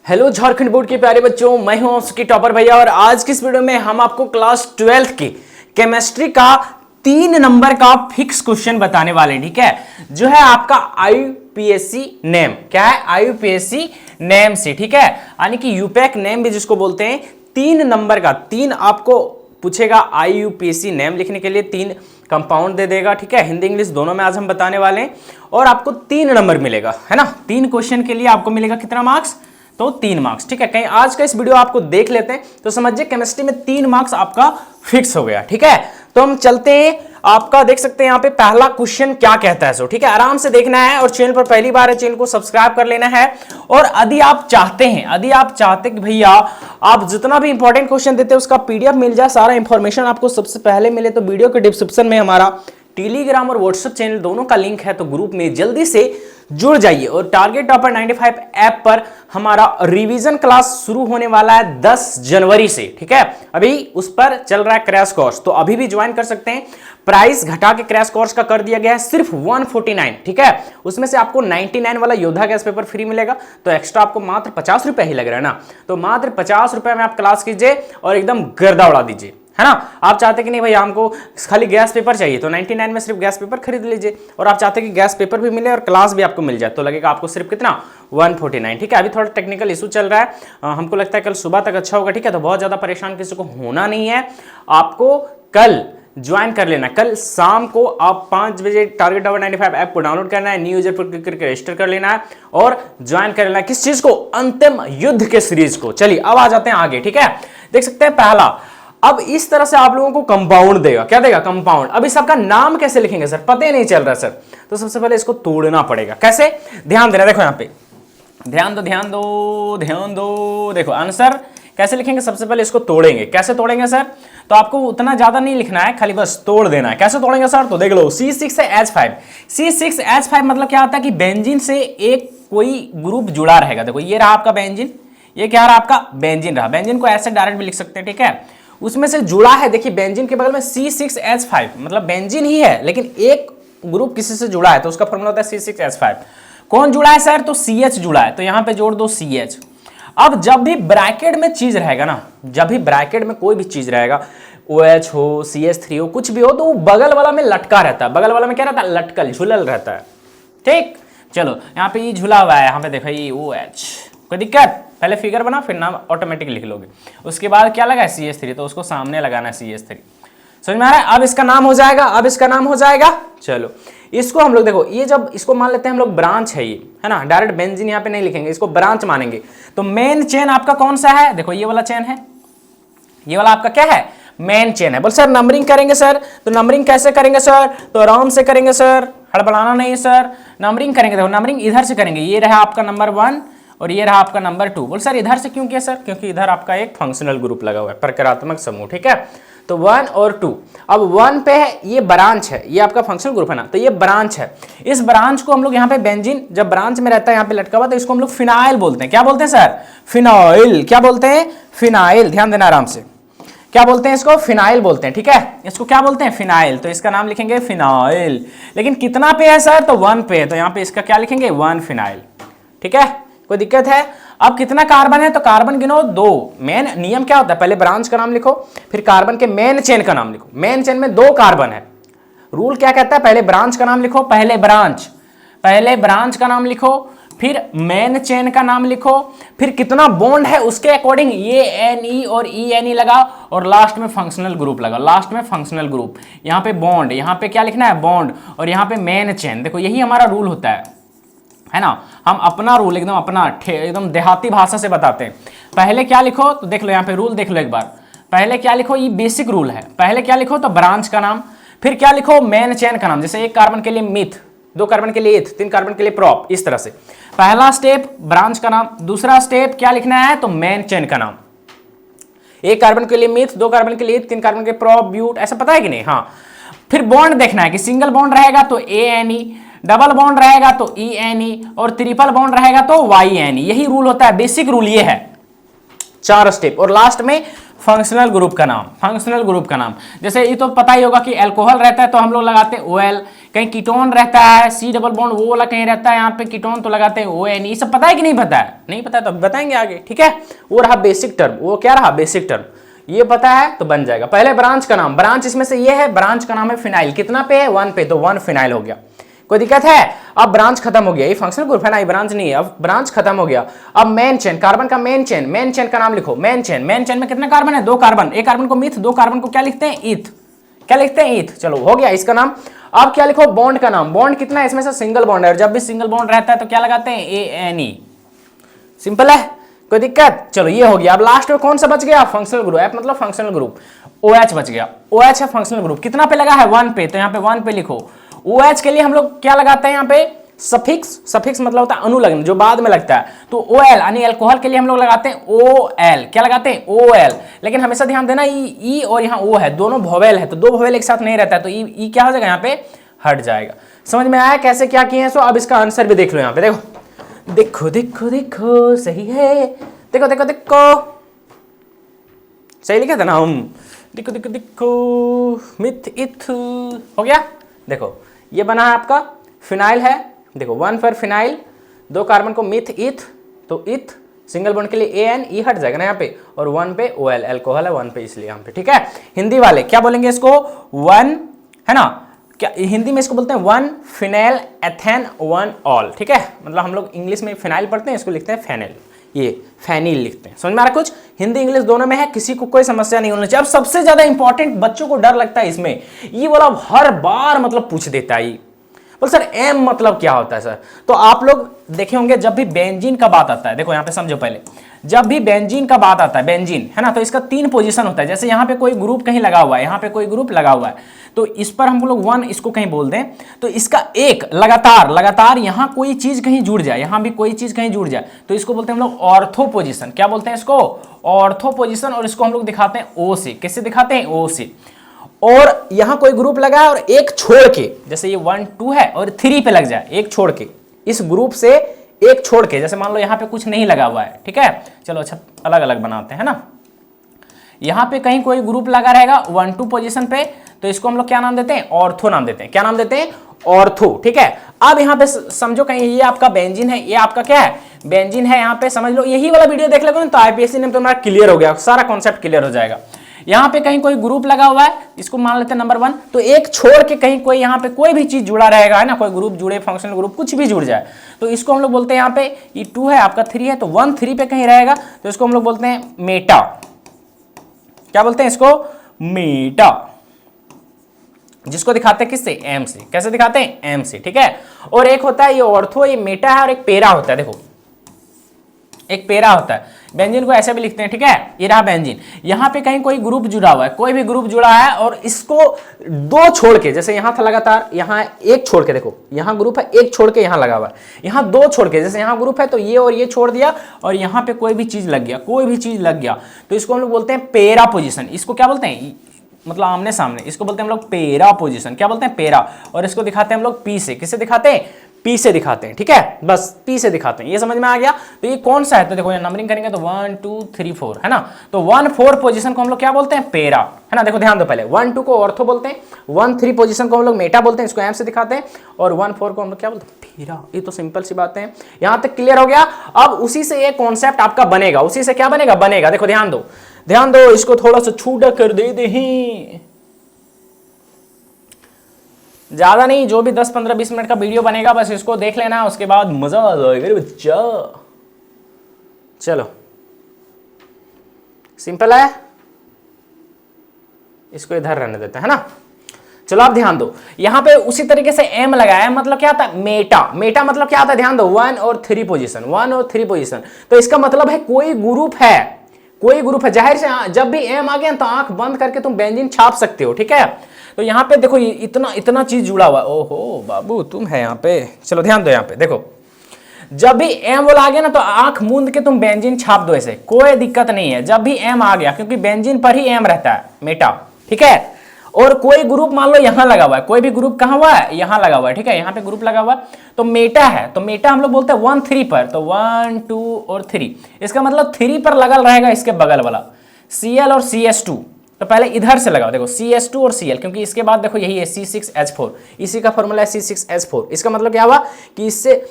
Hello Jharkhand board के प्यारे बच्चों, मैं हूं आपके टॉपर भैया और आज की इस वीडियो में हम आपको क्लास 12th की केमिस्ट्री का 3 नंबर का फिक्स क्वेश्चन बताने वाले हैं। ठीक है, जो है आपका आईयूपीएससी नेम। क्या है? आईयूपीएससी नेम से। ठीक है, यानी कि यूपैक नेम भी जिसको बोलते हैं। 3 नंबर का 3 आपको पूछेगा आईयूपीएससी नेम लिखने के लिए, 3 कंपाउंड दे देगा। ठीक है, हिंदी इंग्लिश दोनों में आज हम बताने वाले हैं और आपको 3 नंबर मिलेगा, है ना। 3 क्वेश्चन के लिए आपको मिलेगा कितना मार्क्स? तो 3 मार्क्स। ठीक है, कहीं आज का इस वीडियो आपको देख लेते हैं तो समझिए केमिस्ट्री में 3 मार्क्स आपका फिक्स हो गया। ठीक है, तो हम चलते हैं। आपका देख सकते हैं यहाँ पे पहला क्वेश्चन क्या कहता है। सो ठीक है, आराम से देखना है और चैनल पर पहली बार है चैनल को सब्सक्राइब कर लेना है। और यदि आप चाहते कि भैया आप जितना भी इंपॉर्टेंट क्वेश्चन देते हैं उसका पीडीएफ मिल जाए, सारा इंफॉर्मेशन आपको सबसे पहले मिले, तो वीडियो के डिस्क्रिप्शन में हमारा टेलीग्राम और व्हाट्सएप चैनल दोनों का लिंक है, तो ग्रुप में जल्दी से जुड़ जाइए। और टारगेट टॉपर 95 ऐप पर हमारा रिवीजन क्लास शुरू होने वाला है 10 जनवरी से। ठीक है, अभी उस पर चल रहा है क्रैश कोर्स, तो अभी भी ज्वाइन कर सकते हैं। प्राइस घटा के क्रैश कोर्स का कर दिया गया है सिर्फ 149। ठीक है, उसमें से आपको 99 वाला योद्धा गैस पेपर फ्री मिलेगा, तो एक्स्ट्रा आपको मात्र 50 रुपए ही लग रहा है ना। तो मात्र 50 रुपए में आप क्लास कीजिए और एकदम गर्दा उड़ा दीजिए, है ना। आप चाहते कि नहीं भाई हमको खाली गैस पेपर चाहिए, तो 99 में सिर्फ गैस पेपर खरीद लीजिए। और आप चाहते कि गैस पेपर भी मिले और क्लास भी आपको मिल जाए, तो लगेगा आपको सिर्फ कितना? 149। ठीक है, अभी थोड़ा टेक्निकल इशू चल रहा है, हमको लगता है कल सुबह तक अच्छा होगा। ठीक है, तो बहुत ज्यादा परेशान किसी को होना नहीं है। आपको कल ज्वाइन कर लेना, कल शाम को आप 5 बजे टारगेट टॉपर 95 ऐप को डाउनलोड करना है, न्यू यूजर पर क्लिक करके रजिस्टर कर लेना है और ज्वाइन कर लेना है। किस चीज को? अंतिम युद्ध के सीरीज को। चलिए अब आ जाते हैं आगे। ठीक है, देख सकते हैं पहला, अब इस तरह से आप लोगों को कंपाउंड देगा। क्या देगा? कंपाउंड। अब इस सबका नाम कैसे लिखेंगे सर? पता ही नहीं चल रहा सर, तो सबसे पहले इसको तोड़ना पड़ेगा। कैसे? ध्यान देना, देखो यहाँ पे ध्यान दो। देखो आंसर कैसे लिखेंगे? सबसे पहले इसको तोड़ेंगे। कैसे तोड़ेंगे सर? तो आपको उतना ज्यादा नहीं लिखना है, खाली बस तोड़ देना है। कैसे तोड़ेंगे सर? तो देख लो, C6H5। C6H5 मतलब क्या होता है कि बेंजीन से एक कोई ग्रुप जुड़ा रहेगा। देखो ये रहा आपका बेंजीन, ये क्या रहा आपका? बेंजीन रहा। बेंजीन को ऐसे डायरेक्ट भी लिख सकते हैं। ठीक है, उसमें से जुड़ा है। देखिए बेंजीन के बगल में C6H5 मतलब बेंजीन ही है, लेकिन एक ग्रुप किसी से जुड़ा है, तो उसका फॉर्मूला होता है C6H5। कौन जुड़ा है सर? तो CH जुड़ा है, तो यहां पे जोड़ दो CH। अब जब भी ब्रैकेट में चीज रहेगा ना, जब भी ब्रैकेट में कोई भी चीज रहेगा, OH हो, CH3 हो, कुछ भी हो, तो वो बगल वाला में लटका रहता है। बगल वाला में क्या रहता है? लटकल, झुलल रहता है। ठीक, चलो यहाँ पे ये झुला हुआ है, यहाँ पे देखो ये OH। कोई दिक्कत? पहले फिगर बना फिर नाम ऑटोमेटिक लिख लोगे। उसके बाद क्या लगा है? CH3, तो उसको सामने लगाना है CH3। समझ में आ रहा है? अब इसका नाम हो जाएगा, चलो इसको हम लोग देखो, ये जब इसको मान लेते हैं हम लोग ब्रांच है, ये है ना। डायरेक्ट बेंजीन यहाँ पे नहीं लिखेंगे, इसको ब्रांच मानेंगे। तो मेन चेन आपका कौन सा है? देखो ये वाला चेन है, ये वाला आपका क्या है? मेन चेन है। बोल सर नंबरिंग करेंगे सर, तो नंबरिंग कैसे करेंगे सर? तो आराम से करेंगे सर, हड़बड़ाना नहीं सर। नंबरिंग करेंगे, देखो नंबरिंग इधर से करेंगे। ये रहा आपका नंबर 1 और ये रहा आपका नंबर 2। बोल सर इधर से क्यों किया सर? क्योंकि इधर आपका एक फंक्शनल ग्रुप लगा हुआ है, प्रकारात्मक समूह। ठीक है, तो 1 और 2। अब 1 पे है, ये ब्रांच है, ये आपका फंक्शनल ग्रुप है ना, तो ये ब्रांच है। इस ब्रांच को हम लोग यहाँ पे बेंजीन जब ब्रांच में रहता है यहाँ पे लटका हुआ, तो इसको हम लोग फिनाइल बोलते हैं। क्या बोलते हैं सर? फिनाइल। क्या बोलते हैं? फिनाइल। ध्यान देना आराम से, क्या बोलते हैं इसको? फिनाइल बोलते हैं। ठीक है, इसको क्या बोलते हैं? फिनाइल। तो इसका नाम लिखेंगे फिनाइल। लेकिन कितना पे है सर? तो 1 पे है, तो यहाँ पे इसका क्या लिखेंगे? 1 फिनाइल। ठीक है, कोई दिक्कत है? अब कितना कार्बन है? तो कार्बन गिनो 2। मेन नियम क्या होता है? पहले ब्रांच का नाम लिखो, फिर कार्बन के मेन चेन का नाम लिखो। मेन चेन में 2 कार्बन है। रूल क्या कहता है? पहले ब्रांच का नाम लिखो, पहले ब्रांच का नाम लिखो, फिर मेन चेन का नाम लिखो, फिर कितना बॉन्ड है उसके अकॉर्डिंग ये NE और ENE लगाओ, और लास्ट में फंक्शनल ग्रुप लगाओ। लास्ट में फंक्शनल ग्रुप, यहाँ पे बॉन्ड, यहाँ पे क्या लिखना है? बॉन्ड, और यहाँ पे मेन चेन। देखो यही हमारा रूल होता है ना। हम अपना रूल एकदम अपना एकदम देहाती भाषा से बताते हैं। पहले क्या लिखो? तो देख लो यहाँ पे रूल देख लो एक बार। पहले क्या लिखो? ये बेसिक रूल है। पहले क्या लिखो? तो ब्रांच का नाम, फिर क्या लिखो? मेन चेन का नाम। जैसे 1 कार्बन के लिए मिथ, 2 कार्बन के लिए एथ, 3 कार्बन के लिए प्रॉप, इस तरह से। पहला स्टेप ब्रांच का नाम, दूसरा स्टेप क्या लिखना है? तो मेन चेन का नाम। 1 कार्बन के लिए मिथ, 2 कार्बन के लिए एथ, 3 कार्बन के प्रॉप, ब्यूट, ऐसा पता है कि नहीं? हाँ। फिर बॉन्ड देखना है कि सिंगल बॉन्ड रहेगा तो ANE, डबल बॉन्ड रहेगा तो ENE, और ट्रिपल बॉन्ड रहेगा तो YNE। यही रूल होता है, बेसिक रूल ये है। 4 स्टेप, और लास्ट में फंक्शनल ग्रुप का नाम, फंक्शनल ग्रुप का नाम। जैसे ये तो पता ही होगा कि अल्कोहल रहता है तो हम लोग लगाते हैं OL, कहीं कीटोन रहता है C डबल बॉन्ड वो वाला कहीं रहता है यहाँ पे कीटोन तो लगाते हैं ON। ये सब पता है कि नहीं पता है? नहीं पता है तो बताएंगे आगे, ठीक है। वो रहा बेसिक टर्म, वो क्या रहा बेसिक टर्म, ये पता है तो बन जाएगा। पहले ब्रांच का नाम, ब्रांच इसमें से ये है, ब्रांच का नाम है फिनाइल। कितना पे है? 1 पे, तो 1 फिनाइल हो गया। कोई दिक्कत है? अब ब्रांच खत्म हो गया, ये फंक्शनल ग्रुप है ना, ये ब्रांच नहीं है। अब ब्रांच खत्म हो गया। अब मेन चेन, कार्बन का मेन चेन, मेन चेन का नाम लिखो। मेन चेन, मेन चेन में कितने कार्बन है? 2 कार्बन। एक कार्बन को मिथ, 2 कार्बन को क्या लिखते हैं? ईथ। क्या लिखते हैं? ईथ। चलो हो गया इसका नाम। अब क्या लिखो? बॉन्ड का नाम। बॉन्ड कितना है? इसमें से सिंगल बॉन्ड है, और जब भी सिंगल बॉन्ड रहता है तो क्या लगाते हैं? ANE। सिंपल है, कोई दिक्कत? चलो ये हो गया। अब लास्ट में कौन सा बच गया? Functional group. F मतलब फंक्शनल ग्रुप, OH बच गया। OH है फंक्शनल ग्रुप। कितना पे लगा है? 1 पे, तो यहाँ पे 1 पे लिखो। OH के लिए हम लोग क्या लगाते हैं यहाँ पे? सफिक्स। सफिक्स मतलब होता है अनुलग्न, जो बाद में लगता है। तो OL यानी अल्कोहल के लिए हम लोग लगाते हैं OL। क्या लगाते हैं? OL। लेकिन हमेशा ध्यान देना ई और यहाँ O है, दोनों वोवेल है, तो 2 वोवेल एक साथ नहीं रहता है, तो ई क्या हो जाएगा? यहाँ पे हट जाएगा। समझ में आया कैसे क्या किए हैं? सो अब इसका आंसर भी देख लो यहाँ पे। देखो देखो देखो देखो, सही है। देखो देखो देखो, सही लिखा था ना हम? देखो देखो देखो, मिथ इथ हो गया। देखो ये बना है आपका फिनाइल है। देखो 1 पर फिनाइल, 2 कार्बन को मिथ इथ, तो इथ सिंगल बॉन्ड के लिए AN, E हट जाएगा ना यहाँ पे, और 1 पे OL, अल्कोहल है 1 पे इसलिए यहाँ पे, ठीक है। हिंदी वाले क्या बोलेंगे इसको? 1 है ना, क्या हिंदी में इसको बोलते हैं 1 फिनाइल एथेन 1 ऑल, ठीक है। मतलब हम लोग इंग्लिश में फिनाइल पढ़ते हैं, इसको लिखते हैं फेनिल, ये फेनिल लिखते हैं। समझ में आ रहा कुछ? हिंदी इंग्लिश दोनों में है, किसी को कोई समस्या नहीं होनी चाहिए। अब सबसे ज्यादा इंपॉर्टेंट, बच्चों को डर लगता है इसमें, ये वाला हर बार मतलब पूछ देता है। बोल सर M मतलब क्या होता है सर? तो आप लोग देखे होंगे जब भी बेंजीन का बात आता है, देखो यहाँ पे समझो पहले, जब भी बेंजीन का बात आता है, बेंजीन है ना, तो इसका 3 पोजीशन होता है। जैसे यहाँ पे कोई ग्रुप कहीं लगा हुआ है, यहाँ पे कोई ग्रुप लगा हुआ है, तो इस पर हम लोग 1 इसको कहीं बोल दें, तो इसका एक लगातार यहाँ कोई चीज कहीं जुड़ जाए, यहाँ भी कोई चीज कहीं जुड़ जाए, तो इसको बोलते हैं हम लोग ऑर्थो पोजिशन। क्या बोलते हैं इसको? Ortho position. और इसको हम लोग दिखाते हैं O से। किससे दिखाते हैं? O से। और यहां कोई ग्रुप लगा है और एक छोड़ के, जैसे ये 1 2 है और 3 पे लग जाए, एक छोड़ के, इस ग्रुप से एक छोड़ के, जैसे मान लो यहां पे कुछ नहीं लगा हुआ है, ठीक है। चलो अच्छा अलग अलग बनाते हैं ना। यहां पे कहीं कोई ग्रुप लगा रहेगा 1 2 पोजीशन पे, तो इसको हम लोग क्या नाम देते हैं? ऑर्थो नाम देते हैं। क्या नाम देते हैं? ऑर्थो, ठीक है। अब यहाँ पे समझो कहीं ये आपका बेंजीन है, ये आपका क्या है? बेंजीन है। यहाँ पे समझ लो, यही वाला वीडियो देख लोगे तो IPSC ने तुम्हारा क्लियर हो गया, सारा कॉन्सेप्ट क्लियर हो जाएगा। यहाँ पे कहीं कोई ग्रुप लगा हुआ है, इसको मान लेते हैं नंबर 1, तो एक छोड़ के कहीं कोई यहाँ पे कोई भी चीज जुड़ा रहेगा, है ना, कोई ग्रुप जुड़े, फंक्शनल ग्रुप कुछ भी जुड़ जाए, तो इसको हम लोग बोलते हैं, यहाँ पे ये 2 है, आपका 3 है, तो 1 3 पे कहीं रहेगा, तो इसको हम लोग बोलते हैं मेटा। क्या बोलते हैं इसको? मेटा। जिसको दिखाते हैं किससे? M से। कैसे दिखाते हैं? M से, ठीक है। और एक होता है ये ऑर्थो, ये मेटा है, और एक पेरा होता है। देखो एक पेरा होता है। बेंजीन को ऐसे भी लिखते हैं, ठीक है। ये रहा बेंजीन। यहाँ पे कहीं कोई ग्रुप जुड़ा हुआ है, कोई भी ग्रुप जुड़ा है, और इसको 2 छोड़ के, जैसे यहाँ था लगातार, यहाँ एक छोड़ के, देखो यहाँ ग्रुप है, एक छोड़ के यहाँ लगा हुआ है, यहाँ 2 छोड़ के, जैसे यहाँ ग्रुप है तो ये और ये छोड़ दिया, और यहाँ पे कोई भी चीज लग गया, कोई भी चीज लग गया, तो इसको हम लोग बोलते हैं पेरा पोजिशन। इसको क्या बोलते हैं? मतलब आमने सामने, इसको बोलते हैं हम लोग पेरा पोजिशन। क्या बोलते हैं? पेरा। और इसको दिखाते हैं हम लोग P से। किससे दिखाते हैं? P से दिखाते हैं, ठीक है। बस P से दिखाते हैं। ये समझ में आ गया? तो ये कौन सा है? तो देखो ये नंबरिंग करेंगे तो 1 2 3 4 है ना, तो 1 4 पोजीशन को हम लोग क्या बोलते हैं? पेरा, है ना। देखो ध्यान दो, पहले 1 2 को ऑर्थो बोलते हैं, 1 3 पोजीशन को हम लोग मेटा बोलते हैं, इसको M से दिखाते हैं, और 1 4 को हम लोग क्या बोलते हैं? पेरा। ये तो सिंपल सी बातें हैं, यहां तक क्लियर हो गया। अब उसी से ये कॉन्सेप्ट आपका बनेगा, उसी से क्या बनेगा? बनेगा। देखो ध्यान दो, ध्यान दो, इसको थोड़ा सा छूटा कर दे ही, ज्यादा नहीं, जो भी 10 15 20 मिनट का वीडियो बनेगा बस इसको देख लेना, उसके बाद मजा आ जाएगा बच्चा। चलो सिंपल है, इसको इधर रहने देते हैं, है ना। चलो आप ध्यान दो, यहां पे उसी तरीके से M लगाया, मतलब क्या आता है? मेटा। मेटा मतलब क्या आता है? ध्यान दो, 1 और 3 पोजीशन, 1 और 3 पोजीशन, तो इसका मतलब है कोई ग्रुप है, कोई ग्रुप है। जाहिर से जब भी M आ गया तो आंख बंद करके तुम बेंजीन छाप सकते हो, ठीक है। तो यहाँ पे देखो इतना चीज जुड़ा हुआ है। ओहो बाबू तुम है यहाँ पे। चलो ध्यान दो, यहाँ पे देखो, जब भी M वाला आ गया ना तो आंख मूंद के तुम बेंजीन छाप दो, ऐसे कोई दिक्कत नहीं है। जब भी M आ गया, क्योंकि बेंजीन पर ही M रहता है, मेटा, ठीक है। और कोई ग्रुप मान लो यहाँ लगा हुआ है, कोई भी ग्रुप कहाँ हुआ है? यहाँ लगा हुआ है, ठीक है। यहाँ पे ग्रुप लगा हुआ है तो मेटा है, तो मेटा हम लोग बोलते हैं 1 3 पर, तो 1 2 और 3, इसका मतलब 3 पर लगल रहेगा इसके बगल वाला, Cl और CS2, तो पहले इधर से लगाओ, देखो CS2 और Cl, क्योंकि इसके बाद देखो यही है C6H4, इसी का फॉर्मूला है C6H4। इसका मतलब क्या हुआ कि इससे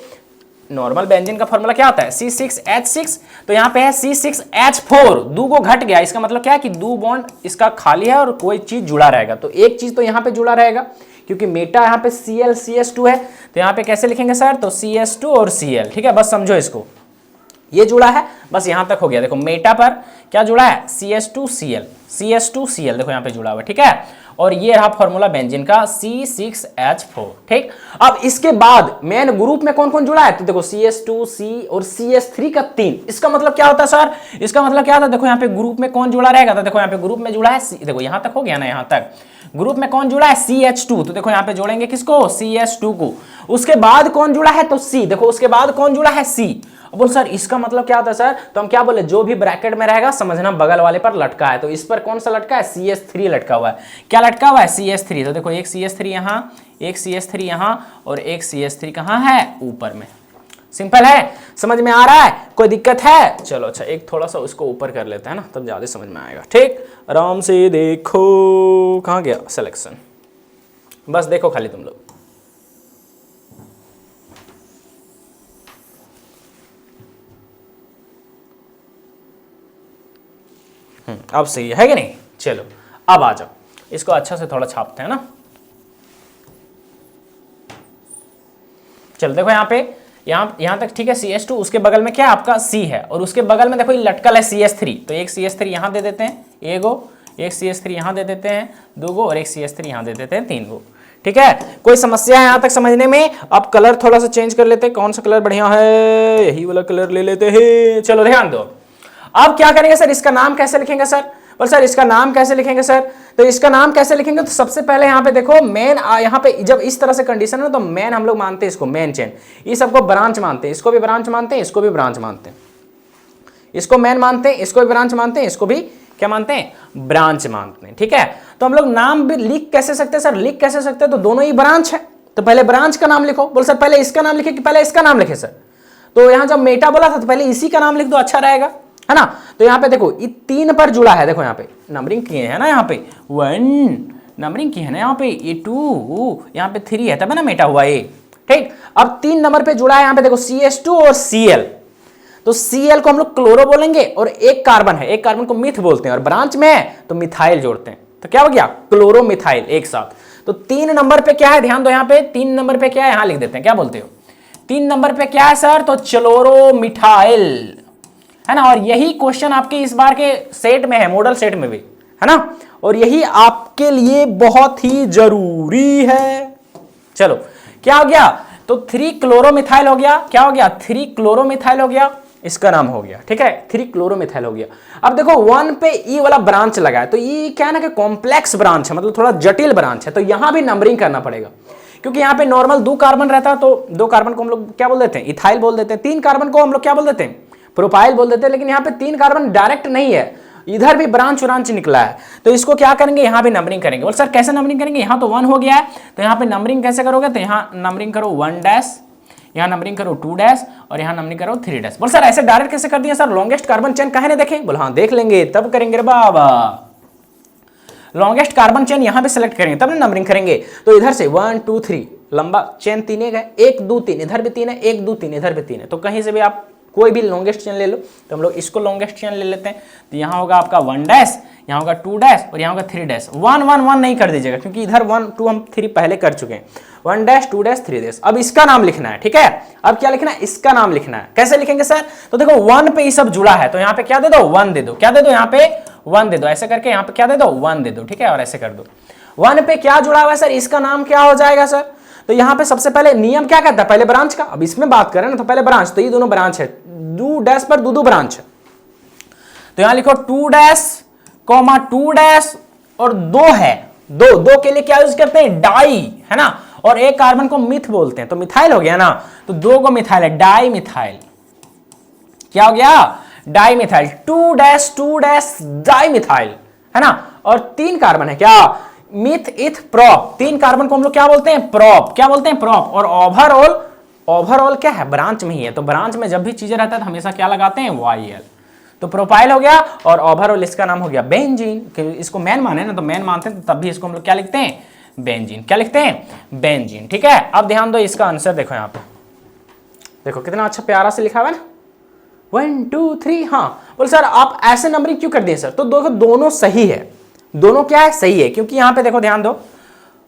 नॉर्मल बेंजीन का फॉर्मूला क्या होता है C6H6, तो यहाँ पे है C6H4, दो को घट गया, इसका मतलब क्या है कि दो बॉन्ड इसका खाली है और कोई चीज जुड़ा रहेगा, तो एक चीज तो यहाँ पे जुड़ा रहेगा, क्योंकि मेटा यहाँ पे ClCS2 है, तो यहाँ पे कैसे लिखेंगे सर, तो CS2 और Cl, ठीक है, बस समझो इसको, ये जुड़ा है, बस यहां तक हो गया। देखो मेटा पर क्या जुड़ा है CS2Cl, CS2Cl देखो यहाँ पे जुड़ा हुआ है, ठीक है, और ये रहा फॉर्मूला बेंजीन का C6H4, ठीक। अब इसके बाद मेन ग्रुप में कौन कौन जुड़ा है, तो देखो CS2, C और CS3 का 3, इसका मतलब क्या होता है सर, इसका मतलब क्या होता है, देखो यहाँ पे ग्रुप में कौन जुड़ा रहेगा, तो देखो यहाँ पे ग्रुप में जुड़ा है देखो यहां तक हो गया ना, यहां तक ग्रुप में कौन जुड़ा है CH2, तो देखो यहाँ पे जोड़ेंगे किसको, CH2 को, उसके बाद कौन जुड़ा है तो C, देखो उसके बाद कौन जुड़ा है C। बोल सर इसका मतलब क्या होता है सर, तो हम क्या बोले, जो भी ब्रैकेट में रहेगा समझना बगल वाले पर लटका है, तो इस पर कौन सा लटका है, CS3 लटका हुआ है, क्या लटका हुआ है CS3, तो देखो एक CS3 यहाँ, एक CS3 यहाँ और एक CS3 कहाँ है, ऊपर में। सिंपल है, समझ में आ रहा है, कोई दिक्कत है, चलो अच्छा एक थोड़ा सा उसको ऊपर कर लेते हैं ना, तब ज्यादा समझ में आएगा, ठीक। आराम से देखो, कहाँ गया सिलेक्शन, बस देखो खाली तुम लोग, अब सही है कि नहीं, चलो अब आ जाओ, इसको अच्छा से थोड़ा छापते हैं ना। चलो देखो यहाँ पे यहां तक ठीक है CS2, उसके बगल में क्या है आपका C है, और उसके बगल में देखो ये लटकल है CS3, तो एक CS3 यहां दे देते हैं, एगो, एक CS3 यहां दे देते हैं, दो गो, और एक CS3 यहां दे देते हैं, तीन गो, ठीक है। कोई समस्या है यहां तक समझने में, अब कलर थोड़ा सा चेंज कर लेते हैं, कौन सा कलर बढ़िया है, यही वाला कलर ले लेते हैं, चलो ध्यान दो। अब क्या करेंगे सर, इसका नाम कैसे लिखेंगे सर, और सर इसका नाम कैसे लिखेंगे सर, तो इसका नाम कैसे लिखेंगे, तो सबसे पहले यहाँ पे देखो मेन, यहाँ पे जब इस तरह से कंडीशन है ना, तो मेन हम लोग मानते हैं इसको मेन चेन, ये सबको ब्रांच मानते हैं, इसको भी ब्रांच मानते हैं, इसको भी ब्रांच मानते हैं, इसको मेन मानते हैं, इसको भी ब्रांच मानते हैं, इसको भी क्या मानते हैं, ब्रांच मानते हैं, ठीक है। तो हम लोग नाम भी लिख कैसे सकते हैं सर, लिख कैसे सकते हैं, तो दोनों ही ब्रांच है, तो पहले ब्रांच का नाम लिखो, बोल सर पहले इसका नाम लिखे कि पहले इसका नाम लिखे सर, तो यहां जब मेटा बोला था तो पहले इसी का नाम लिख दो, अच्छा रहेगा, है ना। तो यहाँ पे देखो ये 3 पर जुड़ा है, देखो यहाँ पे नंबरिंग किए हैं ना, यहाँ पे 1 नंबरिंग की है ना, यहाँ पे ये 2, यहाँ पे 3 है, तब है ना मेटा हुआ ये, ठीक। अब 3 नंबर पे जुड़ा है यहाँ पे देखो CS2 और Cl, तो Cl को हम लोग क्लोरो बोलेंगे, और एक कार्बन है, एक कार्बन को मिथ बोलते हैं, और ब्रांच में है तो मिथाइल जोड़ते हैं, तो क्या हो गया क्लोरो मिथाइल एक साथ। तो 3 नंबर पे क्या है, ध्यान दो यहाँ पे 3 नंबर पे क्या है, यहाँ लिख देते हैं, क्या बोलते हो 3 नंबर पे क्या है सर, तो क्लोरो मिथाइल, है ना। और यही क्वेश्चन आपके इस बार के सेट में है, मॉडल सेट में भी है ना, और यही आपके लिए बहुत ही जरूरी है। चलो क्या हो गया, तो 3 क्लोरोमिथाइल हो गया, क्या हो गया 3 क्लोरोमिथाइल हो गया, इसका नाम हो गया, ठीक है 3 क्लोरोमिथाइल हो गया। अब देखो 1 पे ई वाला ब्रांच लगा है, तो ये क्या है ना कि कॉम्प्लेक्स ब्रांच है, मतलब थोड़ा जटिल ब्रांच है, तो यहां भी नंबरिंग करना पड़ेगा, क्योंकि यहाँ पे नॉर्मल 2 कार्बन रहता है, तो 2 कार्बन को हम लोग क्या बोल देते हैं, इथाइल बोल देते हैं, 3 कार्बन को हम लोग क्या बोल देते हैं, प्रोपाइल बोल देते हैं, लेकिन यहाँ पे 3 कार्बन डायरेक्ट नहीं है, इधर भी ब्रांच निकला है, तो इसको क्या करेंगे, यहाँ भी नंबरिंग करेंगे। बोल सर कैसे नंबरिंग करेंगे, यहाँ तो 1 हो गया है, तो यहाँ पे नंबरिंग कैसे करोगे, तो यहाँ नंबरिंग करो 1 डैश, यहाँ नंबरिंग करो 2 डैश, और यहाँ नंबरिंग करो 3 डैश। बोल सर ऐसे डायरेक्ट कैसे कर दिया सर, लॉन्गेस्ट कार्बन चेन कहे नहीं देखें, बोल हाँ देख लेंगे तब करेंगे रे बाबा, लॉन्गेस्ट कार्बन चेन यहाँ पे सेलेक्ट करेंगे तब ना नंबरिंग करेंगे। तो इधर से 1 2 3 लंबा चेन 3 है, 1 2 3 इधर भी 3 है, 1 2 3 इधर भी 3 है, तो कहीं से भी आप कोई भी लॉन्गेस्ट चेन ले लो, तो हम लोग इसको लॉन्गेस्ट चेन ले लेते हैं, तो यहाँ होगा आपका 1 डैश, यहाँ होगा 2 डैश, और यहाँ होगा 3 डैश। 1 1 1 नहीं कर दीजिएगा, क्योंकि इधर 1 2 हम 3 पहले कर चुके हैं, 1 डैश 2 डैश 3 डैश। अब इसका नाम लिखना है, ठीक है, अब क्या लिखना है, इसका नाम लिखना है, कैसे लिखेंगे सर, तो देखो 1 पे ये सब जुड़ा है, तो यहाँ पे क्या दे दो 1 दे दो, क्या दे दो यहाँ पे 1 दे दो, ऐसे करके यहाँ पे क्या दे दो 1 दे दो, ठीक है, और ऐसे कर दो। 1 पे क्या जुड़ा हुआ है सर, इसका नाम क्या हो जाएगा सर, तो यहाँ पे सबसे पहले नियम क्या कहता है, पहले ब्रांच का, अब इसमें बात करें ना तो पहले ब्रांच, तो ये दोनों ब्रांच है, 2 डैश पर 2 ब्रांच है, तो यहां लिखो 2 डैश 2 डैश और 2 है, 2 के लिए क्या यूज करते हैं, डाई, है ना, और एक कार्बन को मिथ बोलते हैं, तो मिथाइल हो गया ना, तो 2 को मिथाइल है, डाई मिथाइल, क्या हो गया di methyl, 2 dash di methyl, है ना, और 3 कार्बन है क्या, मिथ इथ प्रॉप, 3 कार्बन को हम लोग क्या बोलते हैं, प्रॉप, क्या बोलते हैं प्रॉप, और ओवरऑल क्या है, ब्रांच में ही है, तो ब्रांच में जब भी चीजें रहता है तो हमेशा क्या लगाते हैं YL, तो प्रोपाइल हो गया और ओवरऑल इसका नाम हो गया बेंजीन। इसको मेन माने ना, तो मेन मानते हैं तो तब भी इसको हम लोग क्या लिखते हैं, बेंजीन। क्या लिखते हैं, बेंजीन। ठीक है, अब ध्यान दो इसका आंसर देखो यहाँ पे, देखो कितना अच्छा प्यारा से लिखा हुआ है ना, 1 2 3। हाँ बोल सर आप ऐसे नंबरिंग क्यों कर दिए सर, तो देखो दोनों सही है, दोनों क्या है, सही है, क्योंकि यहाँ पे देखो ध्यान दो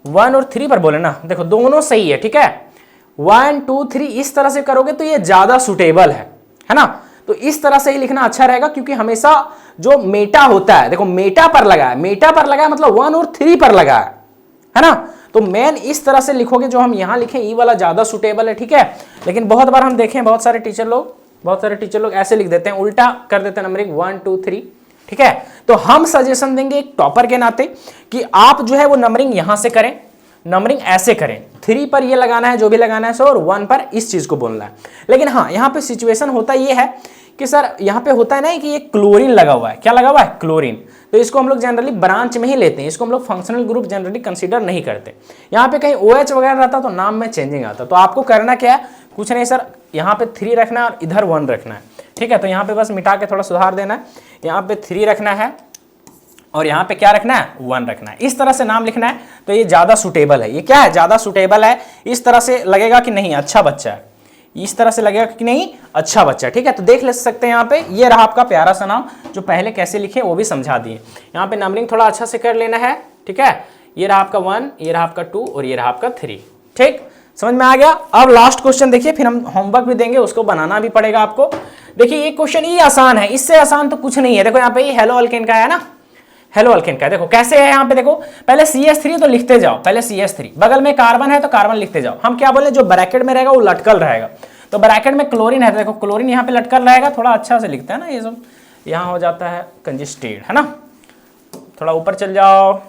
1 और 3 पर बोले ना, देखो दोनों सही है। ठीक है, 1 2 3 इस तरह से करोगे तो ये ज्यादा सुटेबल है ना, तो इस तरह से ही लिखना अच्छा रहेगा, क्योंकि हमेशा जो मेटा होता है, देखो मेटा पर लगा है, मेटा पर लगा है मतलब 1 और 3 पर लगा है ना, तो मेन इस तरह से लिखोगे जो हम यहां लिखें, ई वाला ज्यादा सुटेबल है। ठीक है, लेकिन बहुत बार हम देखें बहुत सारे टीचर लोग ऐसे लिख देते हैं, उल्टा कर देते हैं नंबरिंग 1 2 3। ठीक है, तो हम सजेशन देंगे एक टॉपर के नाते कि आप जो है वो नंबरिंग यहां से करें, नंबरिंग ऐसे करें, 3 पर ये लगाना है जो भी लगाना है सर, और 1 पर इस चीज को बोलना है। लेकिन हाँ यहाँ पे सिचुएशन होता ये है कि सर यहाँ पे होता है ना कि ये क्लोरीन लगा हुआ है, क्या लगा हुआ है, क्लोरीन, तो इसको हम लोग जनरली ब्रांच में ही लेते हैं, इसको हम लोग फंक्शनल ग्रुप जनरली कंसीडर नहीं करते। यहाँ पे कहीं OH वगैरह रहता तो नाम में चेंजिंग आता, तो आपको करना क्या है, कुछ नहीं सर, यहाँ पे 3 रखना है और इधर 1 रखना है। ठीक है, तो यहाँ पे बस मिटा के थोड़ा सुधार देना है, यहाँ पे 3 रखना है और यहाँ पे क्या रखना है, 1 रखना है, इस तरह से नाम लिखना है, तो ये ज्यादा सुटेबल है। ये क्या है, ज्यादा सुटेबल है, इस तरह से लगेगा कि नहीं अच्छा बच्चा है, इस तरह से लगेगा कि नहीं अच्छा बच्चा। ठीक है, तो देख ले सकते हैं यहाँ पे, ये रहा आपका प्यारा सा नाम, जो पहले कैसे लिखे वो भी समझा दिए। यहाँ पे नंबरिंग थोड़ा अच्छा से कर लेना है। ठीक है, ये रहा आपका 1, ये रहा आपका 2 और ये रहा आपका 3। ठीक, समझ में आ गया। अब लास्ट क्वेश्चन देखिए, फिर हम होमवर्क भी देंगे, उसको बनाना भी पड़ेगा आपको। देखिए ये क्वेश्चन ये आसान है, इससे आसान तो कुछ नहीं है। देखो यहाँ पे ये हेलो अल्केन का है ना, हेलो अल्केन का, देखो कैसे है यहाँ पे, देखो पहले CH3 तो लिखते जाओ, पहले CH3, बगल में कार्बन है तो कार्बन लिखते जाओ। हम क्या बोले, जो ब्रैकेट में रहेगा वो लटकल रहेगा, तो ब्रैकेट में क्लोरीन है तो देखो क्लोरीन यहाँ पे लटकल रहेगा, थोड़ा अच्छा से लिखते हैं ना, ये सब यहाँ हो जाता है कंजेस्टेड, है ना। थोड़ा ऊपर चल जाओ,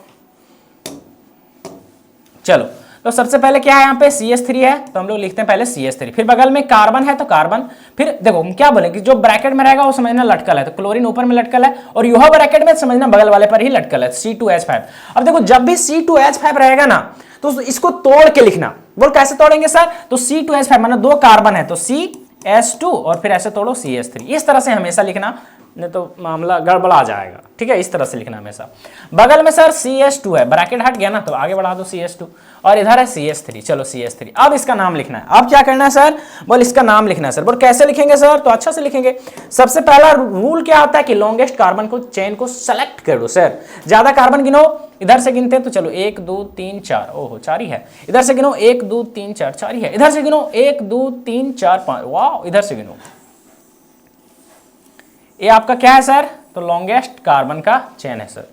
चलो तो सबसे पहले क्या है यहाँ पे, CH3 है तो हम लोग लिखते हैं पहले CH3, फिर बगल में कार्बन है तो कार्बन, फिर देखो हम क्या बोलेंगे, जो ब्रैकेट में रहेगा वो समझना लटकल है, तो क्लोरीन ऊपर में लटकल है, और यह ब्रैकेट में समझना बगल वाले पर ही लटकल है, C2H5। अब देखो जब भी C2H5 रहेगा ना, तो इसको तोड़ के लिखना। बोल कैसे तोड़ेंगे सर, तो C2H5 माना 2 कार्बन है तो CH2 और फिर ऐसे तोड़ो CH3, इस तरह से हमेशा लिखना, नहीं तो मामला गड़बड़ा जाएगा। ठीक है, इस तरह से लिखना हमेशा। बगल में सर CH2 है, ब्रैकेट हट गया ना तो आगे बढ़ा दो CH2, और इधर है CH3, चलो CH3। अब इसका नाम लिखना है, अब क्या करना है सर, बोल इसका नाम लिखना है सर। बोल कैसे लिखेंगे सर, तो अच्छा से लिखेंगे। सबसे पहला रूल क्या होता है कि लॉन्गेस्ट कार्बन को चेन को सेलेक्ट कर दो सर, ज्यादा कार्बन गिनो, इधर से गिनते हैं तो चलो 1 2 3 4, ओहो 4 ही है, इधर से गिनो 1 2 3 4, 4 ही है, इधर से गिनो 1 2 3 4 5, वाह, इधर से गिनो, ये आपका क्या है सर, तो लॉन्गेस्ट कार्बन का चेन है सर।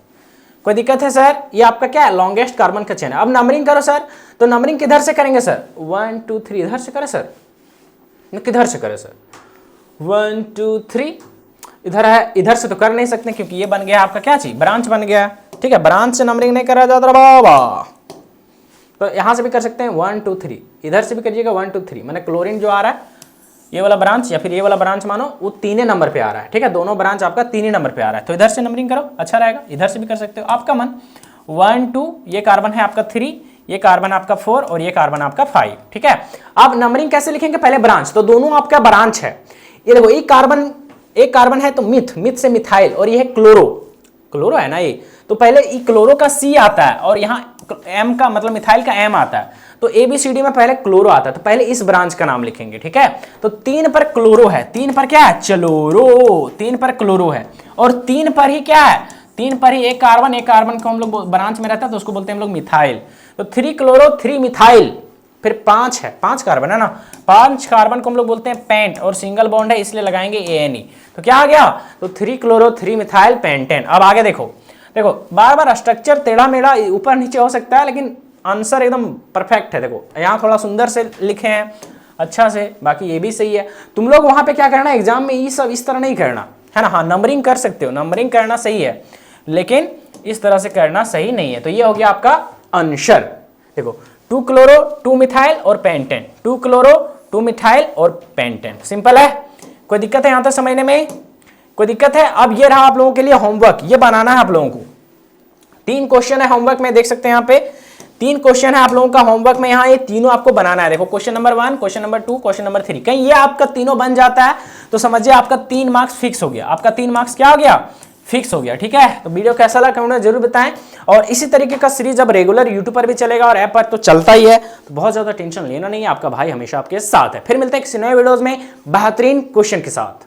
कोई दिक्कत है सर, ये आपका क्या है, लॉन्गेस्ट कार्बन का चेन है। अब नंबरिंग करो सर, तो नंबरिंग किधर से करेंगे सर, 1 2 3 इधर से करें सर, किधर से करें सर, 1 2 3 इधर है, इधर से तो कर नहीं सकते क्योंकि ये बन गया आपका क्या चीज, ब्रांच बन गया। ठीक है, ब्रांच से नंबरिंग नहीं करा जाता बाबा, तो यहां से भी कर सकते हैं 1 2 3, इधर से भी करिएगा 1 2 3, मैंने क्लोरीन जो आ रहा है ये वाला ब्रांच या फिर ये वाला ब्रांच मानो वो 3 नंबर पे आ रहा है। ठीक है, दोनों ब्रांच आपका 3 नंबर पे आ रहा है, तो इधर से नंबरिंग करो, अच्छा रहेगा। इधर से भी कर सकते हो, आपका मन। 1 2, ये कार्बन है आपका 3, ये कार्बन आपका 4 और ये कार्बन आपका 5। ठीक है, अब नंबरिंग कैसे लिखेंगे, पहले ब्रांच, तो दोनों आपका ब्रांच है। ये देखो एक कार्बन है तो मिथ से मिथाइल, और ये है क्लोरो है ना ये, तो पहले ई क्लोरो का C आता है और यहाँ M का मतलब मिथाइल का M आता है, तो ABCD में पहले क्लोरो आता है, तो पहले इस ब्रांच का नाम लिखेंगे। ठीक है, तो 3 पर क्लोरो है, 3 पर क्या है, चलोरो, 3 पर क्लोरो है, और 3 पर ही क्या है, 3 पर ही एक कार्बन को हम लोग ब्रांच में रहता है तो उसको बोलते हैं हम लोग मिथाइल, तो 3 क्लोरो 3 मिथाइल, फिर 5 है, 5 कार्बन है ना, 5 कार्बन को हम लोग बोलते हैं पेंट, और सिंगल बॉन्ड है इसलिए लगाएंगे ANE, तो क्या आ गया, तो 3 क्लोरो 3 मिथाइल पेंटेन। अब आगे देखो बार बार स्ट्रक्चर टेढ़ा मेढ़ा ऊपर नीचे हो सकता है, लेकिन आंसर एकदम परफेक्ट है। देखो यहाँ थोड़ा सुंदर से लिखे हैं अच्छा से, बाकी ये भी सही है। तुम लोग वहां पे क्या करना, एग्जाम में ये सब इस तरह नहीं करना है ना। हाँ, नंबरिंग कर सकते हो, नंबरिंग करना सही है, लेकिन इस तरह से करना सही नहीं है। तो ये हो गया आपका आंसर। देखो 2 क्लोरो 2 मिथाइल और पेंटेन, 2 क्लोरो 2 मिथाइल और पेंटेन, सिंपल है। कोई दिक्कत है यहाँ तक समझने में, कोई दिक्कत है। अब ये रहा आप लोगों के लिए होमवर्क, ये बनाना है आप लोगों को। 3 क्वेश्चन है होमवर्क में, देख सकते हैं यहाँ पे 3 क्वेश्चन है आप लोगों का होमवर्क में, यहाँ ये तीनों आपको बनाना है। देखो question number 1, question number 2, question number 3, कहीं ये आपका तीनों बन जाता है तो समझिए आपका 3 मार्क्स फिक्स हो गया, आपका 3 मार्क्स क्या हो गया, फिक्स हो गया। ठीक है, तो वीडियो कैसा लगा कमेंट में जरूर बताएं। और इसी तरीके का सीरीज अब रेगुलर यूट्यूब पर भी चलेगा और ऐप पर तो चलता ही है, तो बहुत ज्यादा टेंशन लेना नहीं है, आपका भाई हमेशा आपके साथ है। फिर मिलते हैं किसी नए वीडियोस में बेहतरीन क्वेश्चन के साथ।